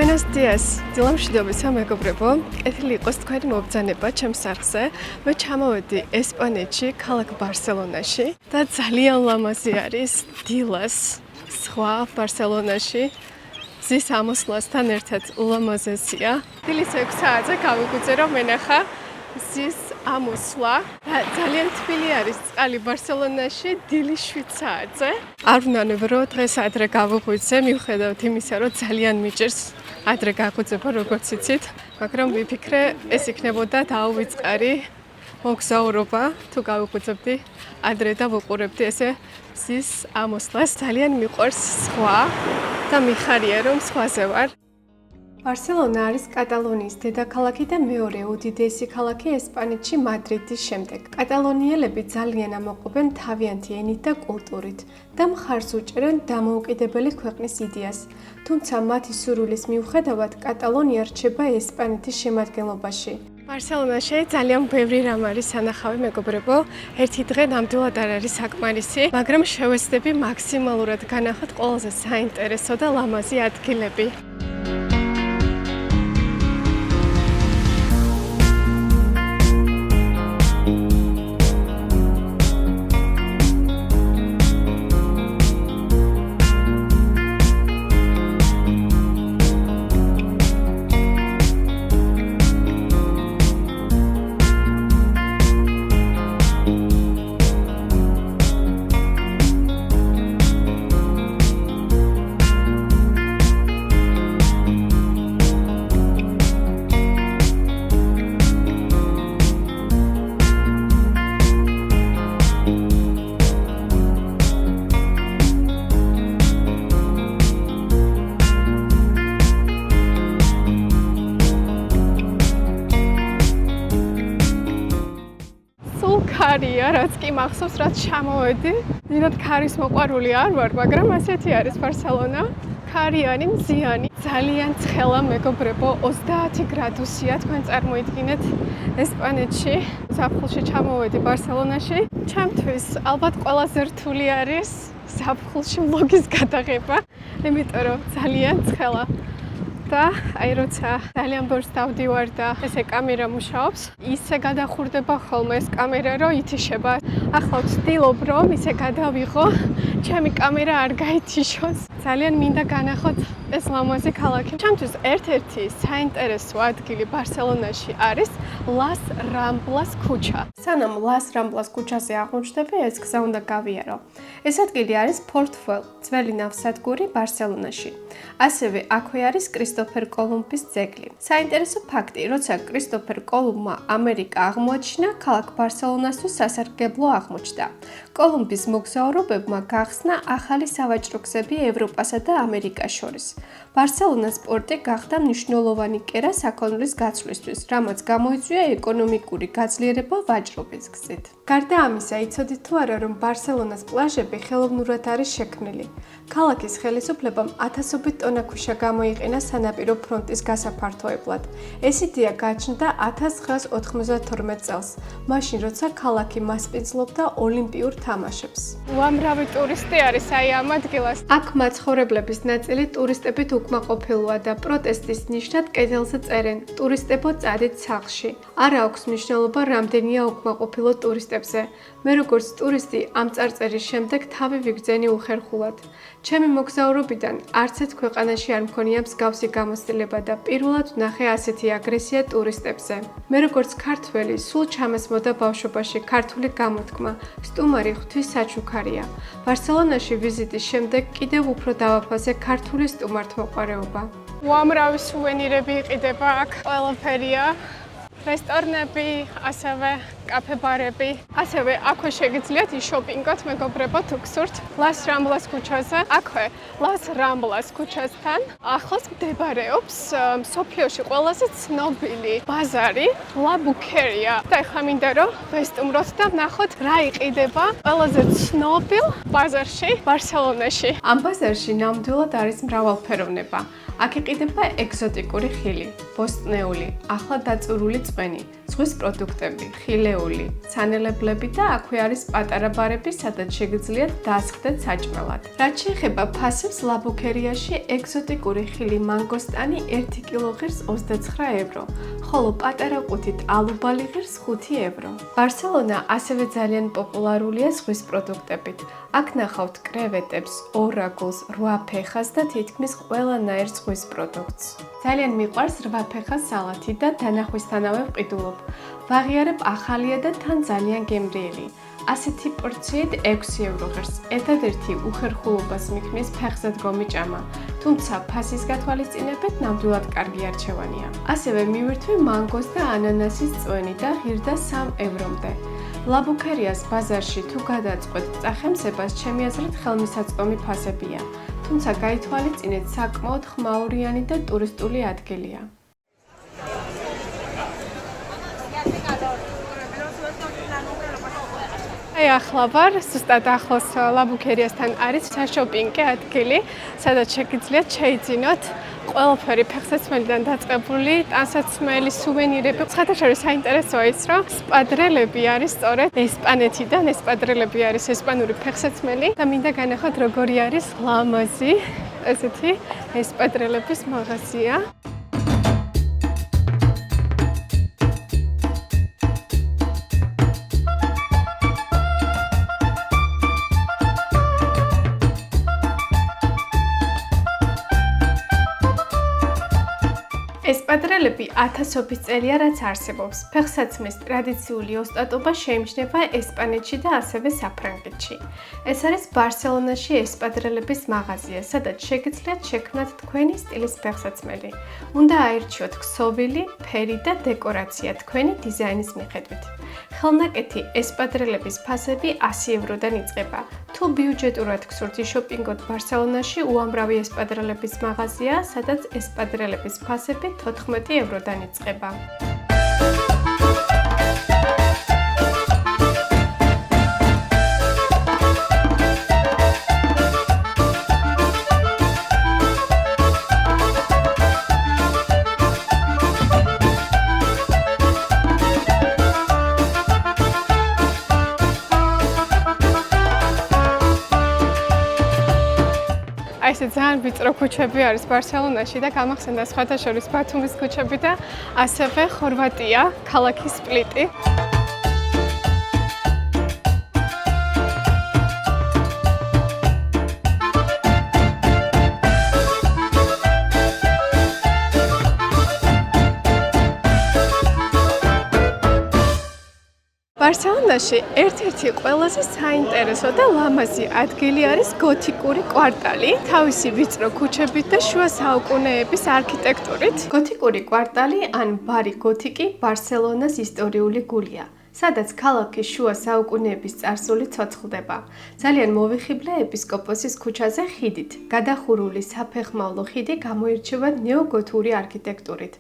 Buenos dias. დილამშვიდობისა მეგობრებო. კეთილი იყოს თქვენი მობრძანება ჩემს არხზე. მე ჩამოვედი ესპანეთში, ქალაქ ბარსელონაში და ძალიან ლამაზი არის დილას სხვა ბარსელონაში. ზის ამოსვლასთან ერთად ულამაზესია. დილის 6 საათზე გავიგვიძე რომ მენახა ზის ამოსვლა. ძალიან თბილი არის წყალი ბარსელონაში დილის 7 საათზე. არ ვნანებ რომ დღეს ადრე გავიღვიძე, მიუხედავად იმისა რომ ძალიან მიჭირს ადრე გაგვიძება როგორც იცით, მაგრამ ვიფიქრე ეს იქნებოდა დაუვიწყარი მოგზაურობა თუ გავიღვიძებდი ადრე და ვუყურებდი ესე ზის ამოსვლას. ძალიან მიყვარს სხვა და მიხარია რომ სხვაზე ვარ. ბარსელონა არის კატალონიის დედაქალაქი და მეორე უდიდესი ქალაქი ესპანეთში მადრიდის შემდეგ. კატალონიელები ძალიან ამოყობენ თავიანთი ენით და კულტურით და მხარს უჭერენ დამოუკიდებელი ქვეყნის იდეას. თუმცა მათი სურვილის მიუხედავად კატალონია რჩება ესპანეთის შემადგენლობაში. ბარსელონაში ძალიან ბევრი რამ არის სანახავი მეგობრებო. ერთი დღე ნამდვილად არ არის საკმარისი, მაგრამ შევეცდები მაქსიმალურად განახოთ ყველაზე საინტერესო და ლამაზი ადგილები. ქარია, რაც კი მახსოვს, რაც ჩამოვედი. დიდად ქარის მოყვარული არ ვარ, მაგრამ ასეთი არის ბარსელონა. ქარიანი, მზიანი, ძალიან ცხელა მეგობრებო, 30 გრადუსია, თქვენ წარმოიდგინეთ ესპანეთში. ზაფხულში ჩამოვედი ბარსელონაში. ჩემთვის ალბათ ყველაზე რთული არის ზაფხულში ვლოგის გადაღება, იმიტომ რომ ძალიან ცხელა. და აი როცა ძალიან ბევრს დავდივარ და ესე კამერა მუშაობს, ისე გადახურდება ხოლმე ეს კამერა, რომ ითიშება. ახლა ვცდილობ რომ ისე გადავიღო, ჩემი კამერა არ გაითიშოს. ძალიან მინდა განახოთ ეს ლამაზი ქალაქი. ჩემთვის ერთ-ერთი საინტერესო ადგილი ბარსელონაში არის ლას რამბლას ქუჩა. სანამ ლას რამბლას ქუჩაზე აღმოჩნდები, ეს გზა უნდა გავიარო. ეს ადგილი არის პორტფელ, ძველი ნავსადგური ბარსელონაში. ასევე აქვე არის კრისტოფერ კოლუმბის ძეგლი. საინტერესო ფაქტი, როცა კრისტოფერ კოლუმბმა ამერიკა აღმოაჩინა, ქალაქ ბარსელონასთვის სასარგებლო აღმოჩნდა. კოლუმბის მოგზაურობებმა გახსნა ახალი სავაჭრო გზები ევროპასა და ამერიკას შორის. ბარსელონას პორტი გახდა მნიშვნელოვანი კერა საქონლის გაცვლისთვის, რამაც გამოიწვია ეკონომიკური გაძლიერება ვაჭრობის გზით. გარდა ამისა, იცოდით თუ არა, რომ ბარსელონას პლაჟები ხელოვნურად არის შექმნილი. ქალაქის ხელისუფლებამ ათასობით ტონა ქვიშა გამოიყენა სანაპირო ფრონტის გასაფართოებლად. ეს იდეა გაჩნდა 1992 წელს, მაშინ როცა ქალაქი მასპინძლობდა ოლიმპიურ თამაშებს. უამრავი ტურისტი არის აი ამ ადგილას. აქ მაცხოვრებლების ნაწილი ტურისტებით უკმაყოფილოა და პროტესტის ნიშნად კედელზე წერენ: ტურისტებო წადით სახლში. არ აქვს მნიშვნელობა რამდენია უკმაყოფილო ტურისტებზე. მე როგორც ტურისტი ამ წარწერის შემდეგ თავი ვიგრძენი უხერხულად. ჩემი მოგზაურობიდან არც ერთ ქვეყანაში არ მქონია მსგავსი გამოცდილება და პირველად ვნახე ასეთი აგრესია ტურისტებზე. მე როგორც ქართველი, სულ ჩამესმოდა ბავშვობაში ქართული გამოთქმა: სტუმარი ღვთის საჩუქარია. ბარსელონაში ვიზიტის შემდეგ კიდევ უფრო დავაფასე ქართული სტუმართმოყვარეობა. უამრავი სუვენირები იყიდება აქ, ყველაფერია. რესტორნები, ასევე კაფე-ბარები. ასევე აქვე შეგიძლიათ იშოპინგოთ, მეგობრებო, თუ გსურთ. ლას რამბლას ქუჩაზე, აქვე ლას რამბლას ქუჩასთან ახლოს მდებარეობს მსოფლიოში ყველაზე ცნობილი ბაზარი ლა ბუკერია. და ეხლა მინდა რომ ვესტუმროთ და ვნახოთ რა იყიდება ყველაზე ცნობილ ბაზარში ბარსელონაში. ამ ბაზარში ნამდვილად არის მრავალფეროვნება. აქ იყიდება ეგზოტიკური ხილი, ბოსტნეული, ახლა დაწურული წვენი, ზღვის პროდუქტები, ხილეული, ცანელებლები და აქვე არის პატარა ბარები, სადაც შეგიძლიათ დაასხდეთ საჭმელად. რაც შეეხება ფასებს, ლა ბუკერიაში ეგზოტიკური ხილი მანგოსტანი 1 კილო ღირს 29 евро, ხოლო პატარა ყუთით ალუბალი ღირს 5 евро. ბარსელონა ასევე ძალიან პოპულარულია ზღვის პროდუქტებით. აქ ნახავთ კრევეტებს, ორაგულს, 8 ფეხას და თითქმის ყველანაირ ზღვის პროდუქტს. ძალიან მიყვარს 8 ფეხას სალათი და დანახვისთანავე ვყიდულობ. ვაღიარებ ახალია და თან ძალიან გემრიელი. ასეთი პორციით 6 евро ღირს. ერთადერთი უხერხულობას მიქმნის ფეხზე დგომი ჭამა, თუმცა ფასის გათვალისწინებით ნამდვილად კარგი არჩევანია. ასევე მივირთვი მანგოს და ანანასის წვენი და ღირდა 3 ევრომდე. ლა ბუკერიას ბაზარში თუ გადაწყვეტ წახემსებას, ჩემი აზრით ხელმისაწვდომი ფასებია, თუმცა გაითვალისწინეთ, საკმაოდ ხმაურიანი და ტურისტული ადგილია. აი ახლა ვარ, ზუსტად ახლოს ლა ბუკერიასთან არის საშოპინგე ადგილი, სადაც შეგიძლიათ შეიძინოთ ყველაფერი ფეხსაცმელიდან დაწყებული, ტანსაცმელი, სუვენირები. საერთოდ საინტერესოა ის, რომ სპადრელები არის სწორედ ესპანეთიდან, ესპადრელები არის ესპანური ფეხსაცმელი და მინდა განახოთ როგორი არის ლამაზი ესეთი ესპადრელების მაღაზია. ესპადრელები ათასობის წელია რაც არსებობს. ფეხსაცმლის ტრადიციული ოსტატობა შეიმჩნევა ესპანეთში და ასევე საფრანგეთში. ეს არის ბარსელონაში ესპადრელების მაღაზია, სადაც შეგიძლიათ შექმნათ თქვენი სტილის ფეხსაცმელი. უნდა აირჩიოთ ქსოვილი, ფერი და დეკორაცია თქვენი დიზაინის მიხედვით. ხელნაკეთი ესპადრელების ფასები 100 ევროდან იწყება. თუ ბიუჯეტურად გსურთ იშოპინგოთ ბარსელონაში, უამრავი ესპადრელების მაღაზია, სადაც ესპადრელების ფასები 14 ევროდან იწყება. ესე ძალიან ვიწრო ქუჩები არის ბარსელონაში და გამახსენდა სხვათა შორის ბათუმის ქუჩები და ასევე ხორვატია, ქალაქი სპლიტი. ბარსელონაში ერთ-ერთი ყველაზე საინტერესო და ლამაზი ადგილი არის გოთიკური კვარტალი, თავისი ვიწრო ქუჩებით და შუა საუკუნეების არქიტექტურით. გოთიკური კვარტალი ან ბარი გოთიკი ბარსელონას ისტორიული გულია, სადაც ქალაქის შუა საუკუნეების წარსული ცოცხლდება. ძალიან მოვიხიბლე ეპისკოპოსის ქუჩაზე ხიდით. გადახურული საფეხმავლო ხიდი გამოირჩევა ნეოგოთური არქიტექტურით.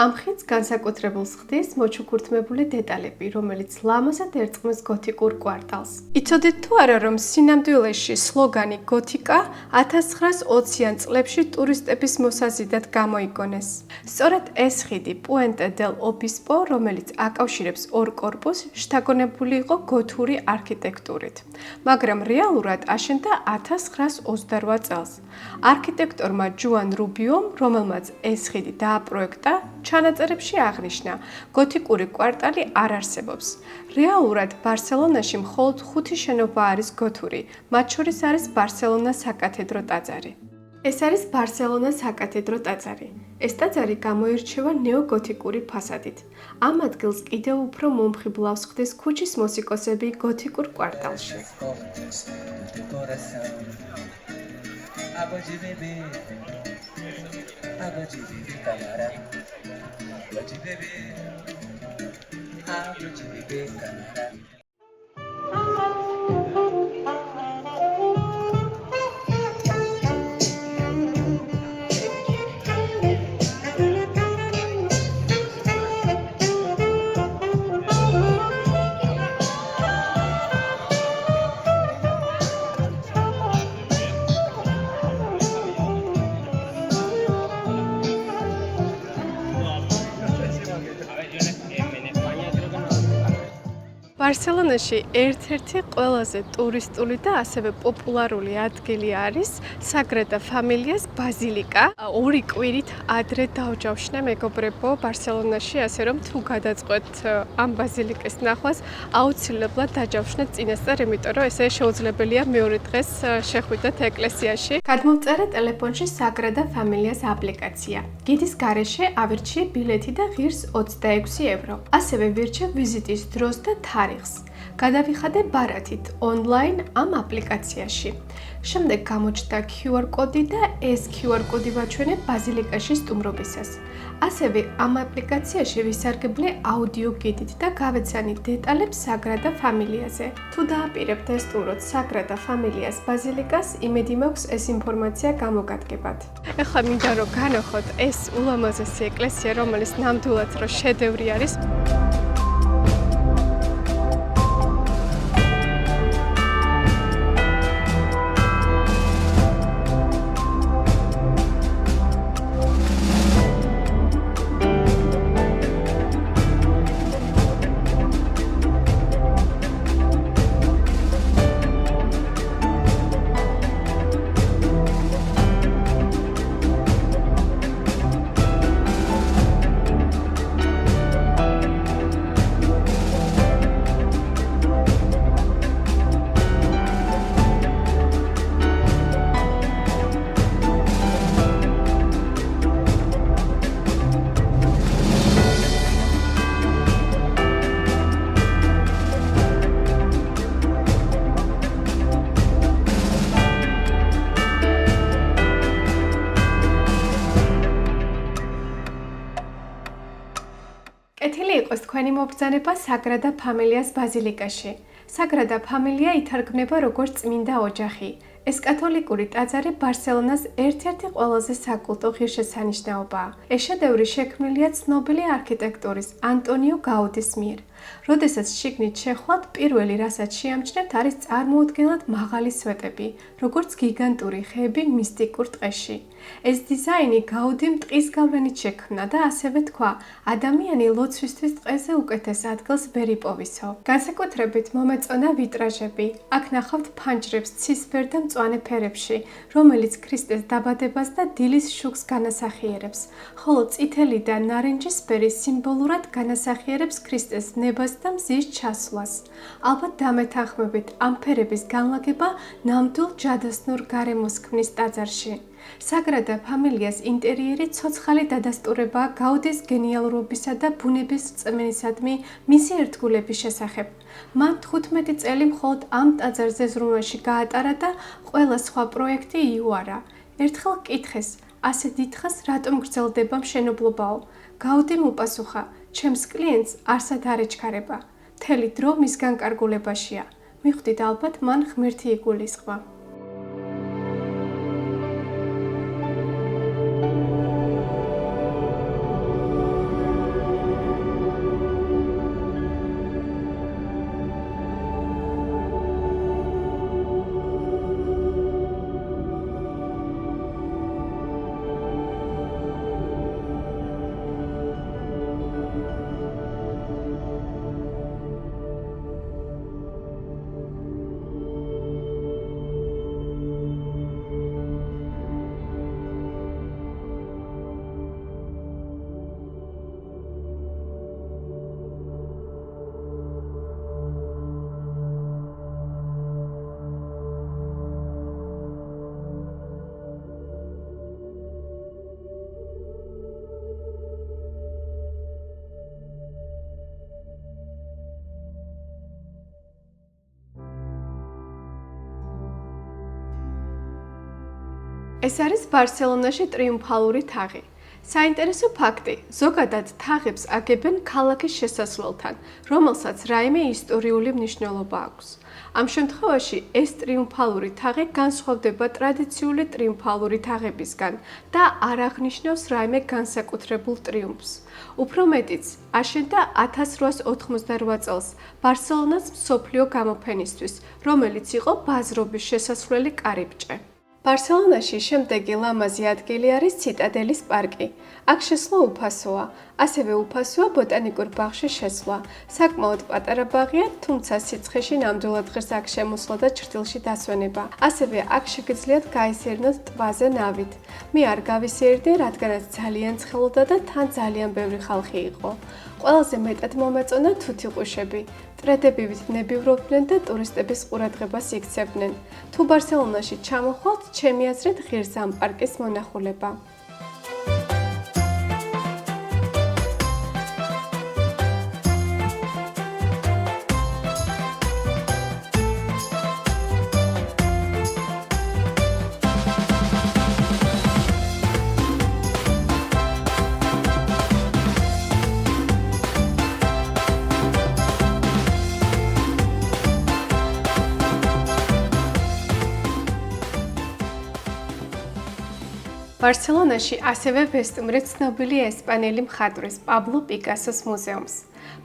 ამ ხიდს განსაკუთრებულს ხდის მოჩუქურთმებული დეტალები, რომელიც ლამაზად ერწყმის გოთიკურ კვარტალს. იცოდეთ თუ არა, რომ სინამდვილეში სლოგანი გოთიკა 1920-იან წლებში ტურისტების მოსაზიდად გამოიგონეს. სწორედ ეს ხიდი პუენტე დელ ობისპო, რომელიც აკავშირებს ორ კორპუსს, შთაგონებული იყო გოთური არქიტექტურით, მაგრამ რეალურად აშენდა 1928 წელს. არქიტექტორმა ჯუან რუბიომ, რომელმაც ეს ხიდი დააპროექტა, ჩანაწერებში აღნიშნა, გოთიკური კვარტალი არ არსებობს. რეალურად ბარსელონაში მხოლოდ 5 შენობა არის გოთური, მათ შორის არის ბარსელონას საკათედრო ტაძარი. ეს არის ბარსელონას საკათედრო ტაძარი. ეს ტაძარი გამოირჩევა ნეოგოთიკური ფასადით. ამ ადგილს კიდევ უფრო მომხიბლავს ხდის ქუჩის მუსიკოსები გოთიკურ კვარტალში. ბარსელონაში ერთ-ერთი ყველაზე ტურისტული და ასევე პოპულარული ადგილი არის საგრადა ფამილიას ბაზილიკა. 2 კვირით ადრე დავჯავშნე მეგობრებო ბარსელონაში, ასე რომ თუ გადაწყვეტ ამ ბაზილიკის ნახვას, აუცილებლად დაჯავშნეთ წინასწარ, იმიტომ რომ ესე შეუძლებელია მეორე დღეს შეხვიდეთ ეკლესიაში. გადმოვწერე ტელეფონში საგრადა ფამილიას აპლიკაცია. გიდის გარეშე ავირჩიე ბილეთი და ღირს 26 евро. ასევე ვირჩევ ვიზიტის დროს და თარიღს. გადავიხადე ბარათით ონლაინ ამ აპლიკაციაში. შემდეგ გამოჩნდა QR კოდი და ეს QR კოდი ვაჩვენე ბაზილიკაში სტუმრობისას. ასევე ამ აპლიკაციაში ვისარგებლე აუდიო გიდით და გავეცანი დეტალებს საგრადა ფამილიაზე. თუ დააპირებთ ესტუმროთ საგრადა ფამილიას ბაზილიკას, იმედი მაქვს ეს ინფორმაცია გამოგადგებათ. ეხლა მინდა რომ განახოთ ეს ულამაზესი ეკლესია, რომელიც ნამდვილად რომ შედევრი არის. კეთილი იყოს თქვენი მობრძანება საგრადა ფამილიას ბაზილიკაში. საგრადა ფამილია ითარგმნება როგორც წმინდა ოჯახი. ეს კათოლიკური ტაძარი ბარსელონას ერთ-ერთი ყველაზე საკულტო ღირსშესანიშნაობაა. ეს შედევრი შექმნილია ცნობილი არქიტექტორის ანტონიო გაუდის მიერ. როდესაც შიგნით შეხვლათ, პირველი რასაც შეამჩნევთ არის წარმოუდგენლად მაღალი სვეტები, როგორც გიგანტური ხეები მისტიკურ ტყეში. ეს დიზაინი გაუდიმ ტყის გავლენით შექმნა და ასევე თქვა, ადამიანი ლოცვისთვის ტყეზე უკეთეს ადგილს ვერ იპოვისო. განსაკუთრებით მომეწონა ვიტრაჟები. აქ ნახავთ ფანჯრებს ცისფერ და მწვანე ფერებში, რომელიც ქრისტეს დაბადებას და დილის შუქს განასახიერებს, ხოლო წითელი და ნარინჯისფერი სიმბოლურად განასახიერებს ქრისტეს ნებას და მზის ჩასვლას. ალბათ დამეთანხმებით ამ ფერების განლაგება ნამდვილ ჯადოსნურ გარემოს ქმნის ტაძარში. საგრადა ფამილიას ინტერიერი ცოცხალი დადასტურებაა გაუდის გენიალურობისა და ბუნების რწმენისადმი მისი ერთგულების შესახებ. მან 15 წელი მხოლოდ ამ ტაძარზე ზრუნვაში გაატარა და ყველა სხვა პროექტი იუარა. ერთხელ კითხეს, ასე დიდხანს რატომ გრძელდება მშენებლობაო? გაუდიმ უპასუხა, ჩემს კლიენტს არსად არ ეჩქარება. მთელი დრო მის განკარგულებაშია. მიხვდით ალბათ მან ღმერთი იგულისხმა. ეს არის ბარსელონაში ტრიუმფალური თაღი. საინტერესო ფაქტი, ზოგადად თაღებს აგებენ ქალაქის შესასვლელთან, რომელსაც რაიმე ისტორიული მნიშვნელობა აქვს. ამ შემთხვევაში ეს ტრიუმფალური თაღი განსხვავდება ტრადიციული ტრიუმფალური თაღებისგან და არ აღნიშნავს რაიმე განსაკუთრებულ ტრიუმფს. უფრო მეტიც, აშენდა 1888 წელს ბარსელონას მსოფლიო გამოფენისთვის, რომელიც იყო ბაზრობის შესასვლელი კარიბჭე. ბარსელონაში შემდეგი ლამაზი ადგილი არის ციტადელის პარკი. აქ შესვლა უფასოა, ასევე უფასოა ბოტანიკურ ბაღში შესვლა. საკმაოდ პატარა ბაღია, თუმცა სიცხეში ნამდვილად ღირს აქ შემოსვლა და ჩრდილში დასვენება. ასევე აქ შეგიძლიათ გაისერნოთ ტბაზე ნავით. მე არ გავისერდი, რადგანაც ძალიან ცხელოდა და თან ძალიან ბევრი ხალხი იყო. ყველაზე მეტად მომეწონა თუთიყუშები. ტრედები ნებივრობდნენ და ტურისტების ყურადღებას იქცევდნენ. თუ ბარსელონაში ჩამოხვალთ, ჩემი აზრით ღირს ამ პარკის მონახულება. ბარსელონაში ასევე ვესტუმრეთ ცნობილი ესპანელი მხატვრის პაბლო პიკასოს მუზეუმს.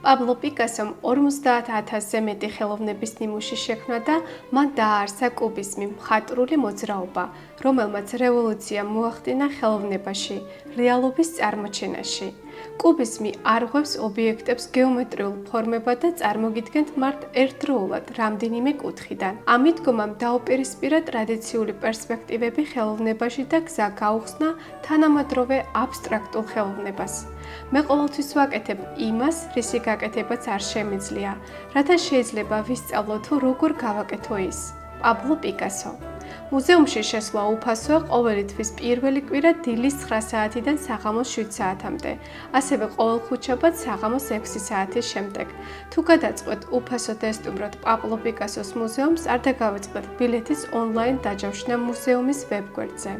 პაბლო პიკასომ 50,000-ზე მეტი ხელოვნების ნიმუში შექმნა და მან დააარსა კუბიზმი, მხატვრული მოძრაობა, რომელმაც რევოლუცია მოახდინა ხელოვნებაში, რეალობის წარმოჩენაში. კუბიზმი არღვევს ობიექტებს გეომეტრიულ ფორმებად და წარმოგიდგენთ მათ ერთდროულად რამდენიმე კუთხიდან. ამ მიდგომამ დაუპირისპირა ტრადიციული პერსპექტივები ხელოვნებაში და გზა გაუხსნა თანამედროვე აბსტრაქტულ ხელოვნებას. მე ყოველთვის ვაკეთებ იმას, რისი გაკეთებაც არ შემიძლია, რათა შეიძლება ვისწავლო თუ როგორ გავაკეთო ის. პაბლო პიკასო. მუზეუმში შესვლა უფასოა ყოველი თვის პირველი კვირა დილის 9 საათიდან საღამოს 7 საათამდე, ასევე ყოველ ხუთშაბათ საღამოს 6 საათის შემდეგ. თუ გადაწყვეტ უფასოდ ესტუმროთ პაბლო პიკასოს მუზეუმს, არ დაგავიწყდეთ ბილეთის ონლაინ დაჯავშნა მუზეუმის ვებგვერდზე.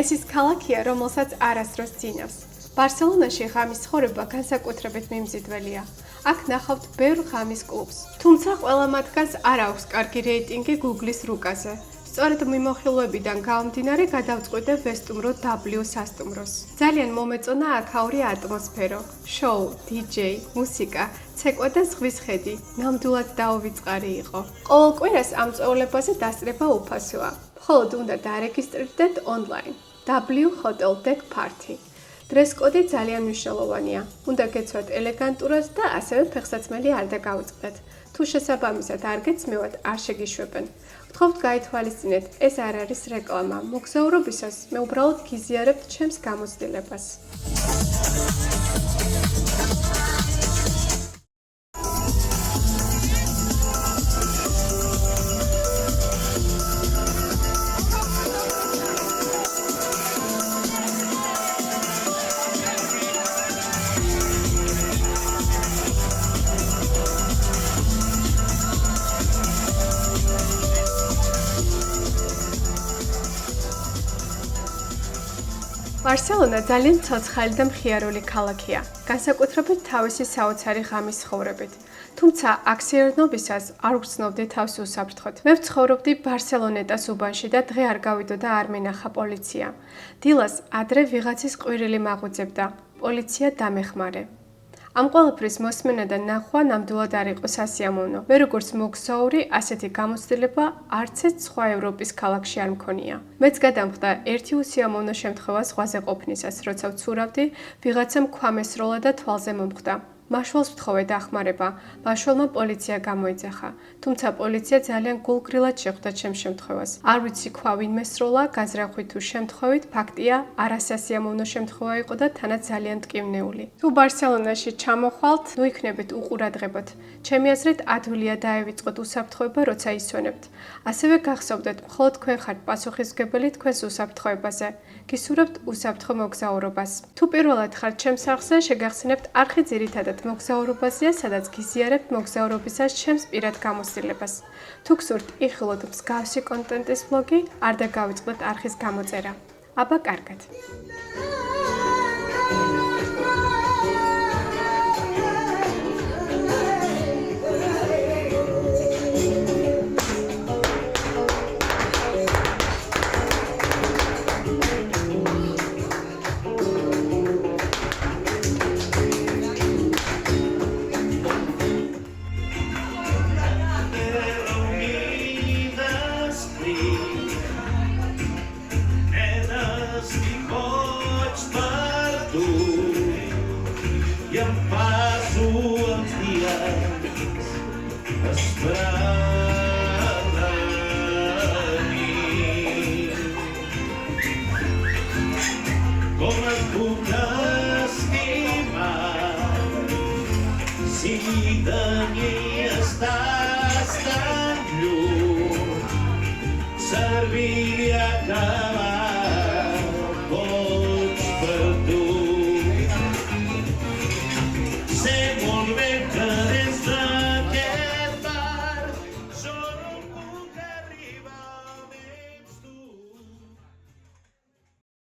ეს ის ქალაქია, რომელსაც არასდროს ძინავს. ბარსელონაში ღამის ცხოვრება განსაკუთრებით მიმზიდველია. აქ ნახავთ ბევრ ღამის კლუბს. თუმცა ყველა მათგანს არ აქვს კარგი რეიტინგი Google-ის რუკაზე. სწორედ მიმოხილვებიდან გამომდინარე გადავწყვიტე ვესტუმრო W სასტუმროს. ძალიან მომეწონა აქაური ატმოსფერო, შოუ, DJ, მუსიკა, ცეკვა და ზღვის ხედი. ნამდვილად დაუვიწყარი იყო. ყოველ კვირას ამ წვეულებაზე დასწრება უფასოა. მხოლოდ უნდა დარეგისტრირდეთ ონლაინ. W Hotel Deck Party. დრეს-კოდი ძალიან მნიშვნელოვანია. უნდა გეცვათ ელეგანტურად და ასევე ფეხსაცმელი არ დაგავიწყდეთ. თუ შესაბამისად არ გეცმევათ, არ შეგიშვებენ. გთხოვთ გაითვალისწინეთ, ეს არ არის რეკლამა. მოგზაურობისას მე უბრალოდ გიზიარებთ ჩემს გამოცდილებას. ბარსელონა ძალიან ცოცხალი და მხიარული ქალაქია, განსაკუთრებით თავისი საოცარი ღამის ცხოვრებით. თუმცა აქ სიარნობისას არ ვგრძნობდი თავს უსაფრთხოდ. მე ვცხოვრობდი ბარსელონეტას უბანში და დღე არ გავიდო და არ მენახა პოლიცია. დილას ადრე ვიღაცის ყვირილი მაღუძებდა. პოლიცია დამეხმარე. ამ ყველაფრის მოსმენა და ნახვა ნამდვილად არ იყო სასიამოვნო. მე როგორც მოგზაური, ასეთი გამოცდილება არც ერთ სხვა ევროპის ქალაქში არ მქონია. მეც გადამხდა ერთი უსიამოვნო შემთხვევა ზღვაზე ყოფნისას, როცა ვცურავდი, ვიღაცამ ქვა მესროლა და თვალზე მომხვდა. მაშველს ვთხოვე დახმარება. მაშველმა პოლიცია გამოიძახა. თუმცა პოლიცია ძალიან გულგრილად შეხვდა ჩემს შემთხვევას. არ ვიცი ქვა ვინ მესროლა, გაზრახვით თუ შემთხვევით, ფაქტია, არასასიამოვნო შემთხვევა იყო და თანაც ძალიან მტკივნეული. თუ ბარსელონაში ჩამოხვალთ, ნუ იქნებით უყურადღებოთ. ჩემი აზრით, ადვილია დაევიწყოთ უსაფრთხოება, როცა ისვენებთ. ასევე გახსოვდეთ, მხოლოდ თქვენ ხართ პასუხისმგებელი თქვენს უსაფრთხოებაზე. გისურვებთ უსაფრთხო მოგზაურობას. თუ პირველად ხართ ჩემს სახლზე, შეგახსენებთ არხი ძირითადად მოგზაურობაზეა, სადაც გიზიარებთ მოგზაურობისას ჩემს პირად გამოცდილებას. თუ გსურთ იხილოთ მსგავსი კონტენტის ბლოგი, არ დაგავიწყდეთ არხის გამოწერა. აბა კარგად. Eu passo os dias esperando com as bocas queimadas, se estás tan luz, servir.